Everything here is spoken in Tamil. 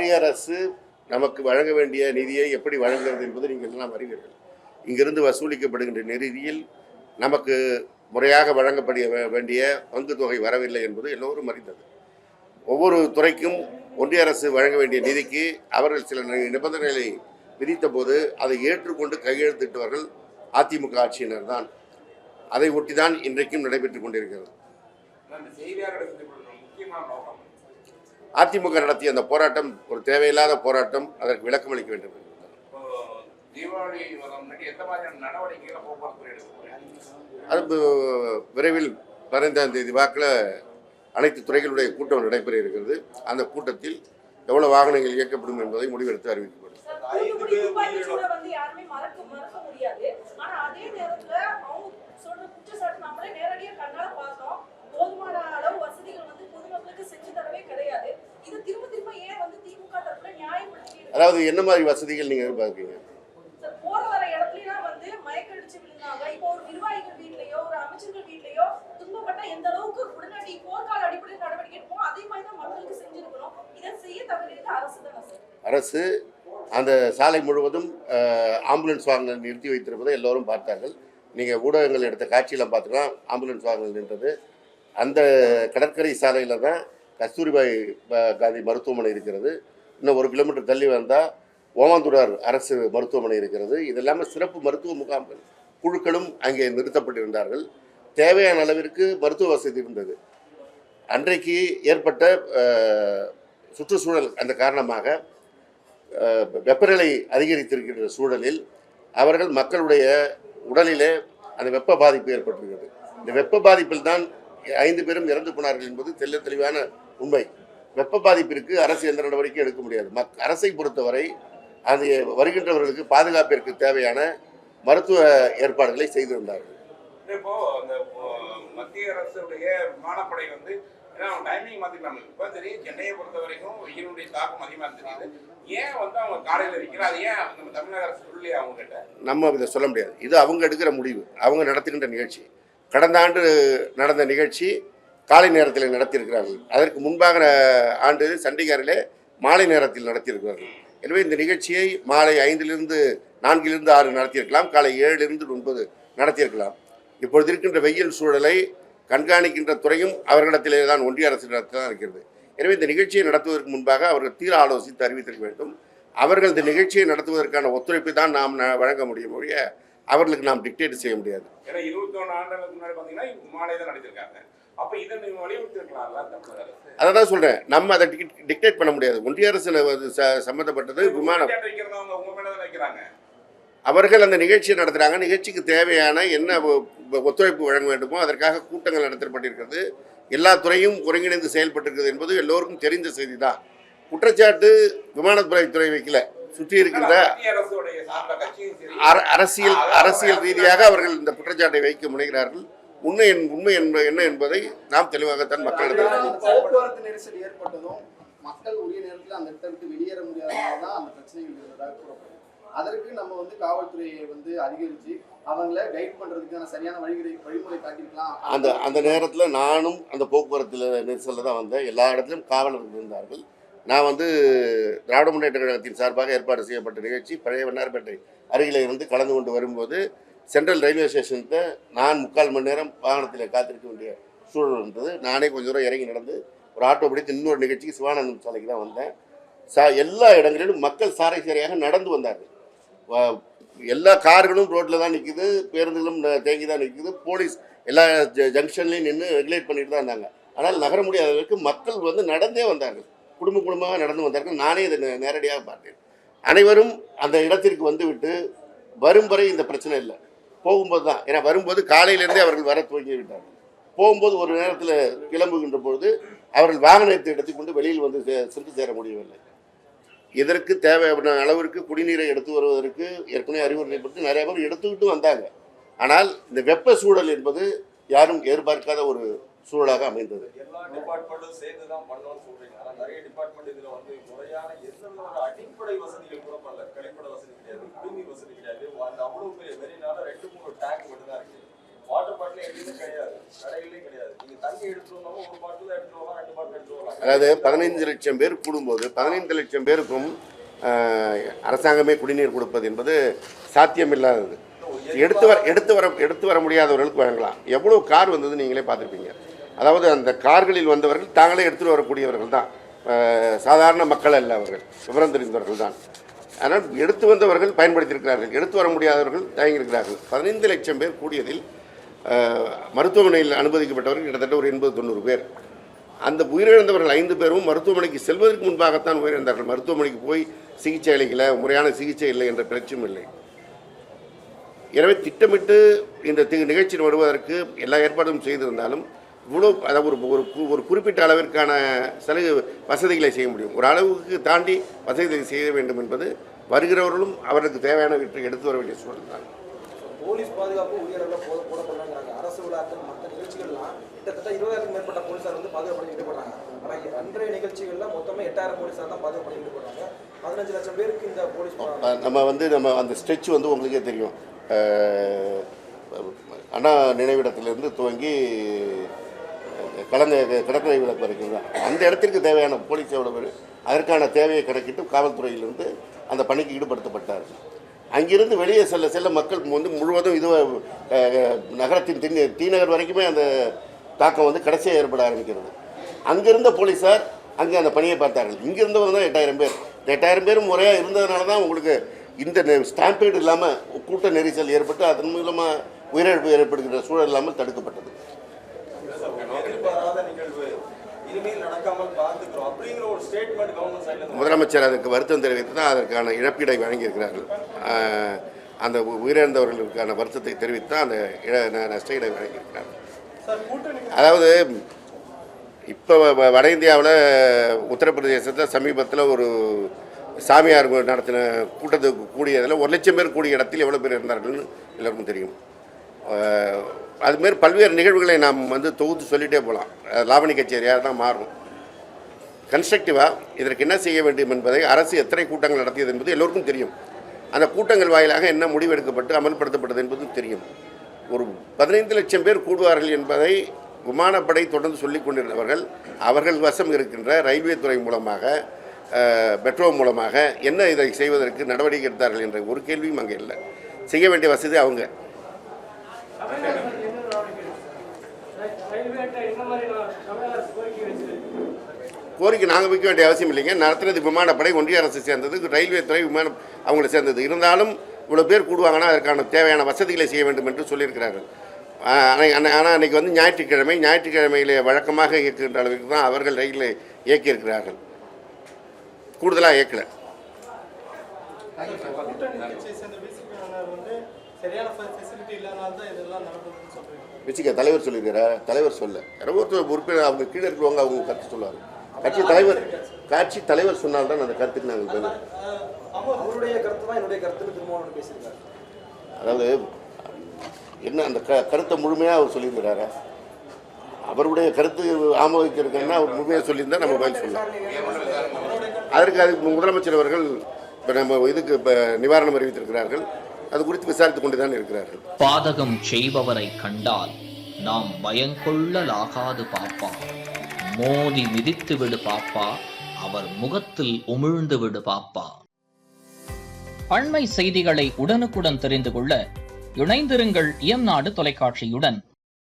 ஒன்றிய அரசு நமக்கு வழங்க வேண்டிய நிதியை எப்படி வழங்குகிறது என்பது நீங்கள் எல்லாம் அறிவீர்கள். இங்கிருந்து வசூலிக்கப்படுகின்ற நிதியில் நமக்கு முறையாக வழங்கப்பட வேண்டிய பங்கு தொகை வரவில்லை என்பது எல்லோரும் அறிந்தது. ஒவ்வொரு துறைக்கும் ஒன்றிய அரசு வழங்க வேண்டிய நிதிக்கு அவர்கள் சில நிபந்தனைகளை விதித்த போது அதை ஏற்றுக்கொண்டு கையெழுத்திட்டவர்கள் அதிமுக ஆட்சியினர் தான். அதை ஒட்டிதான் இன்றைக்கும் நடைபெற்றுக் கொண்டிருக்கிறது. அதிமுக நடத்திய அந்த போராட்டம் ஒரு தேவையில்லாத போராட்டம். அதற்கு விளக்கம் அளிக்க வேண்டும். அது விரைவில் 15ஆம் தேதி வாக்கில் அனைத்து துறைகளுடைய கூட்டம் நடைபெற இருக்கிறது. அந்த கூட்டத்தில் எவ்வளவு வாகனங்கள் இயக்கப்படும் என்பதை முடிவெடுத்து அறிவிக்கப்படும். அதாவது என்ன மாதிரி வசதிகள் நீங்க எதிர்பார்க்கீங்க? அரசு அந்த சாலை முழுவதும் ஆம்புலன்ஸ் வாகனங்கள் நிறுத்தி வைத்திருப்பதை எல்லோரும் பார்த்தார்கள். நீங்கள் ஊடகங்கள் எடுத்த காட்சியெல்லாம் பார்த்துக்கலாம். ஆம்புலன்ஸ் வாகனங்கள் நின்றது அந்த கடற்கரை சாலையில் தான் கஸ்தூரிபாய் காந்தி மருத்துவமனை இருக்கிறது. இன்னும் 1 கிலோமீட்டர் தள்ளி வந்தால் ஓமாந்தூரார் அரசு மருத்துவமனை இருக்கிறது. இது இல்லாமல் சிறப்பு மருத்துவ முகாம்கள் குழுக்களும் அங்கே நிறுத்தப்பட்டிருந்தார்கள். தேவையான அளவிற்கு மருத்துவ வசதி இருந்தது. அன்றைக்கு ஏற்பட்ட சுற்றுச்சூழல் அந்த காரணமாக வெப்பநிலை அதிகரித்திருக்கின்ற சூழலில் அவர்கள் மக்களுடைய உடலிலே அந்த வெப்ப பாதிப்பு ஏற்பட்டிருக்கிறது. இந்த வெப்ப பாதிப்பில் தான் 5 பேரும் இறந்து போனார்கள் என்பது தெல்ல தெளிவான உண்மை. வெப்ப பாதிப்பிற்கு அரசு எந்த நடவடிக்கை எடுக்க முடியாது. அரசை பொறுத்தவரை அது வருகின்றவர்களுக்கு பாதுகாப்பிற்கு தேவையான மருத்துவ ஏற்பாடுகளை செய்திருந்தார்கள். இப்போ மத்திய அரசுடைய விமானப்படை டைமிங் மாத்திக்கலாம். இப்போ தெரியும் சென்னையை பொறுத்த வரைக்கும் வெயிலுடைய தாக்கம் அதிகமாக இருந்தது. ஏன் அவங்க காலையில் வைக்கிறார்? அது ஏன் நம்ம தமிழக அரசு சொல்லி அவங்க கிட்ட நம்ம இதை சொல்ல முடியாது. இது அவங்க எடுக்கிற முடிவு, அவங்க நடத்துகின்ற நிகழ்ச்சி. கடந்த ஆண்டு நடந்த நிகழ்ச்சி காலை நேரத்தில் நடத்தியிருக்கிறார்கள். அதற்கு முன்பாக ஆண்டு சண்டிகரிலே மாலை நேரத்தில் நடத்தியிருக்கிறார்கள். எனவே இந்த நிகழ்ச்சியை மாலை 5லிருந்து 4லிருந்து 6 நடத்தியிருக்கலாம், காலை 7லிருந்து 9 நடத்தியிருக்கலாம். இப்பொழுது இருக்கின்ற வெயில் சூழலை கண்காணிக்கின்ற துறையும் அவர்களிடத்திலே தான் ஒன்றிய அரசு தான் இருக்கிறது. எனவே இந்த நிகழ்ச்சியை நடத்துவதற்கு முன்பாக அவர்கள் தீர ஆலோசித்து அறிவித்திருக்க வேண்டும். அவர்கள் இந்த நிகழ்ச்சியை நடத்துவதற்கான ஒத்துழைப்பை தான் நாம் வழங்க முடியும் ஒழிய அவர்களுக்கு நாம் டிக்டேட் செய்ய முடியாது. 21 ஆண்டுகளுக்கு முன்னாடி பார்த்தீங்கன்னா மாலை தான் நடத்திருக்காங்க. அதான் சொல்றேன், நம்ம அதை டிக்டேட் பண்ண முடியாது. ஒன்றிய அரசு சம்பந்தப்பட்டது விமானம். அவர்கள் அந்த நிகழ்ச்சியை நடத்துகிறாங்க. நிகழ்ச்சிக்கு தேவையான என்ன ஒத்துழைப்பு வழங்க வேண்டுமோ அதற்காக கூட்டங்கள் நடத்தப்பட்டிருக்கிறது. எல்லா துறையும் ஒருங்கிணைந்து செயல்பட்டிருக்கிறது என்பது எல்லோருக்கும் தெரிந்த செய்தி தான். குற்றச்சாட்டு விமானத்துறை வைக்கல, சுற்றி இருக்கின்ற அரசியல் ரீதியாக அவர்கள் இந்த குற்றச்சாட்டை வைக்க முனைகிறார்கள். உண்மை என்ன என்பதை நாம் தெளிவாகத்தான் மக்களிடம். போக்குவரத்து நெரிசல் ஏற்பட்டதும் மக்கள் உரிய நேரத்தில் அந்த இடத்தை விட்டு வெளியேற முடியாததான் அந்த பிரச்சனைகள் இருந்ததாக கூறப்படுது. அதற்கு நம்ம காவல்துறையை அதிகரித்து அவங்கள கைட் பண்றதுக்கான சரியான வழிமுறை காட்டிருக்கலாம். அந்த நேரத்தில் நானும் அந்த போக்குவரத்து நெரிசலில் தான் வந்தேன். எல்லா இடத்திலும் காவலர்கள் இருந்தார்கள். நான் திராவிட முன்னேற்ற கழகத்தின் சார்பாக ஏற்பாடு செய்யப்பட்ட நிகழ்ச்சி பழைய வண்ணார்பேட்டை அருகில் இருந்து கலந்து கொண்டு வரும்போது சென்ட்ரல் ரயில்வே ஸ்டேஷனுக்கு நான் 3/4 மணி நேரம் வாகனத்தில் காத்திருக்க வேண்டிய சூழல் இருந்தது. நானே கொஞ்சம் தூரம் இறங்கி நடந்து ஒரு ஆட்டோ பிடித்து இன்னொரு நிகழ்ச்சிக்கு சிவானந்தம் சாலைக்கு தான் வந்தேன். எல்லா இடங்களிலும் மக்கள் சாரை சாரையாக நடந்து வந்தார்கள். எல்லா கார்களும் ரோட்டில் தான் நிற்குது, பேருந்துகளும் தேங்கி தான் நிற்குது. போலீஸ் எல்லா ஜங்ஷன்லையும் நின்று ரெகுலேட் பண்ணிட்டு தான் இருந்தாங்க. ஆனால் நகர முடியாதவர்களுக்கு மக்கள் நடந்தே வந்தார்கள், குடும்பமாக நடந்து வந்தார்கள். நானே இதை நேரடியாக பார்த்தேன். அனைவரும் அந்த இடத்திற்கு வந்துவிட்டு வரும் வரை இந்த பிரச்சனை இல்லை, போகும்போது தான். ஏன்னா வரும்போது காலையிலேருந்தே அவர்கள் வர துவங்கி விட்டார்கள். போகும்போது ஒரு நேரத்தில் கிளம்புகின்ற பொழுது அவர்கள் வாகனத்தை எடுத்துக்கொண்டு வெளியில் சென்று சேர முடியவில்லை. இதற்கு தேவையான அளவிற்கு குடிநீரை எடுத்து வருவதற்கு ஏற்கனவே அறிவுரை பற்றி நிறைய பேர் எடுத்துக்கிட்டு வந்தாங்க. ஆனால் இந்த வெப்ப சூழல் என்பது யாரும் எதிர்பார்க்காத ஒரு சூழலாக அமைந்தது. வாட்டர் பாட்டில் எதுவுமே கிடையாது, கடையிலே கிடையாது. நீங்க தண்ணி எடுத்துட்டு வந்தாலும் ஒரு பாட்டில் தான் எடுத்துட்டு வரலாம், 2 பாட்டில் எடுத்துட்டு வரலாம். அதாவது 15 லட்சம் பேர் கூடும்போது 15 லட்சம் பேருக்கும் அரசாங்கமே குடிநீர் கொடுப்பது என்பது சாத்தியமில்லாதது. எடுத்து வர முடியாதவர்களுக்கு வழங்கலாம். எவ்வளோ கார் வந்தது நீங்களே பார்த்துருப்பீங்க. அதாவது அந்த கார்களில் வந்தவர்கள் தாங்களே எடுத்துகிட்டு வரக்கூடியவர்கள் தான், சாதாரண மக்கள் அல்ல, அவர்கள் விவரம் தெரிந்தவர்கள் தான். ஆனால் எடுத்து வந்தவர்கள் பயன்படுத்தியிருக்கிறார்கள், எடுத்து வர முடியாதவர்கள் தயங்கியிருக்கிறார்கள். 15 லட்சம் பேர் கூடியதில் மருத்துவமனையில் அனுமதிக்கப்பட்டவர்கள் கிட்டத்தட்ட ஒரு 80-90 பேர். அந்த உயிரிழந்தவர்கள் 5 பேரும் மருத்துவமனைக்கு செல்வதற்கு முன்பாகத்தான் உயிரிழந்தார்கள். மருத்துவமனைக்கு போய் சிகிச்சை அளிக்கல, முறையான சிகிச்சை இல்லை என்ற பிரச்சனையும் இல்லை. எனவே திட்டமிட்டு இந்த நிகழ்ச்சியில் வருவதற்கு எல்லா ஏற்பாடும் செய்திருந்தாலும் இவ்வளோ அதாவது ஒரு குறிப்பிட்ட அளவிற்கான வசதிகளை செய்ய முடியும். ஒரு அளவுக்கு தாண்டி வசதிகளை செய்ய வேண்டும் என்பது வருகிறவர்களும் அவர்களுக்கு தேவையானவற்றை எடுத்து வர வேண்டிய சூழல் தான். போலீஸ் பாதுகாப்பு உயரவில் போடப்படுறாங்க. அரசு விழாக்கள் மற்ற நிகழ்ச்சிகள்லாம் கிட்டத்தட்ட 20,000க்கும் மேற்பட்ட போலீஸார் வந்து பாதுகாப்பு ஈடுபடுறாங்க. ஆனால் அன்றைய நிகழ்ச்சிகள்ல மொத்தமே 8,000 போலீஸார் தான் பாதுகாப்பு ஈடுபடுறாங்க. 15 லட்சம் பேருக்கு இந்த போலீஸ் நம்ம அந்த ஸ்ட்ரெச் வந்து உங்களுக்கே தெரியும். அண்ணா நினைவிடத்திலிருந்து துவங்கி கடற்கரை விளக்கு வரைக்கும் தான். அந்த இடத்திற்கு தேவையான போலீஸ் எவ்வளோ பேர், அதற்கான தேவையை கணக்கிட்டு காவல்துறையிலிருந்து அந்த பணிக்கு ஈடுபடுத்தப்பட்டார்கள். அங்கிருந்து வெளியே செல்ல மக்கள் வந்து முழுவதும் இது நகரத்தின் டி நகர் வரைக்குமே அந்த தாக்கம் வந்து கடைசியாக ஏற்பட ஆரம்பிக்கிறது. அங்கிருந்த போலீஸார் அங்கே அந்த பணியை பார்த்தார்கள். இங்கிருந்தவங்க தான் 8,000 பேர். இந்த 8,000 பேரும் முறையாக இருந்ததுனால தான் உங்களுக்கு இந்த ஸ்டாம்பீடு இல்லாமல் கூட்ட நெரிசல் ஏற்பட்டு அதன் மூலமாக உயிரிழப்பு ஏற்படுகின்ற சூழல் இல்லாமல் தடுக்கப்பட்டது. முதலமைச்சர் அதற்கு வருத்தம் தெரிவித்து தான் அதற்கான இழப்பீடை வழங்கியிருக்கிறார்கள். அந்த உயிரிழந்தவர்களுக்கான வருத்தத்தை தெரிவித்து தான் அந்த நஷ்டஈடை வழங்கியிருக்கிறார்கள். அதாவது இப்போ வட இந்தியாவில் உத்தரப்பிரதேசத்தில் சமீபத்தில் ஒரு சாமியார் நடத்தின கூட்டத்துக்கு கூடியதில் 1 லட்சம் பேர் கூடிய இடத்தில் எவ்வளோ பேர் இருந்தார்கள்னு எல்லாருக்கும் தெரியும். அதுமாரி பல்வேறு நிகழ்வுகளை நாம் வந்து தொகுத்து சொல்லிகிட்டே போகலாம். லாவணி கச்சேரியாக தான் மாறும். கன்ஸ்ட்ரக்டிவாக இதற்கு என்ன செய்ய வேண்டும் என்பதை அரசு எத்தனை கூட்டங்கள் நடத்தியது என்பது எல்லோருக்கும் தெரியும். அந்த கூட்டங்கள் வாயிலாக என்ன முடிவெடுக்கப்பட்டு அமல்படுத்தப்பட்டது என்பதும் தெரியும். ஒரு 15 லட்சம் பேர் கூடுவார்கள் என்பதை விமானப்படை தொடர்ந்து சொல்லிக் கொண்டிருந்தவர்கள் அவர்கள் வசம் இருக்கின்ற ரயில்வே துறை மூலமாக, மெட்ரோ மூலமாக என்ன இதை செய்வதற்கு நடவடிக்கை எடுத்தார்கள் என்ற ஒரு கேள்வியும் அங்கே இல்லை. செய்ய வேண்டிய வசதி அவங்க. கோரிக்கை நாங்கள் வைக்க வேண்டிய அவசியம் இல்லைங்க. நடத்துறது விமானப்படை, ஒன்றிய அரசு சேர்ந்தது, ரயில்வே துறை அவங்களை சேர்ந்தது. இருந்தாலும் இவ்வளோ பேர் கூடுவாங்கன்னா அதற்கான தேவையான வசதிகளை செய்ய வேண்டும் என்று சொல்லியிருக்கிறார்கள். ஆனால் அன்றைக்கி வந்து ஞாயிற்றுக்கிழமையிலே வழக்கமாக இயக்குகின்ற அளவுக்கு தான் அவர்கள் ரயிலை இயக்கியிருக்கிறார்கள். கூடுதலாக இயக்கலை. விசிக தலைவர் சொல்லியிருக்கிறார். தலைவர் சொல்ல ஒருத்தர் உறுப்பினர் அவங்க கீழே இருக்கிறவங்க அவங்க கருத்து சொல்லுவாங்க. கட்சி தலைவர் சொன்னால்தான் அந்த கருத்துக்கு நாங்கள் பதில். அதாவது என்ன அந்த கருத்தை முழுமையாக அவர் சொல்லியிருக்கிறாரா? அவருடைய கருத்து ஆமோதிச்சிருக்கேன்னா அவர் முழுமையாக சொல்லியிருந்தால் நம்ம பதில் சொல்லலாம். அதுக்கு முதலமைச்சர் அவர்கள் நம்ம இதுக்கு நிவாரணம் அறிவித்திருக்கிறார்கள். அது குறித்து விசாரித்துக் கொண்டுதான் இருக்கிறார்கள். பாதகம் செய்பவரை கண்டால் நாம் பயங்கொள்ளலாகாது பாப்பா, மோதி மிதித்து விடு பாப்பா, அவர் முகத்தில் உமிழ்ந்து விடு பாப்பா. அண்மை செய்திகளை உடனுக்குடன் தெரிந்து கொள்ள இணைந்திருங்கள் இயம்நாடு தொலைக்காட்சியுடன்.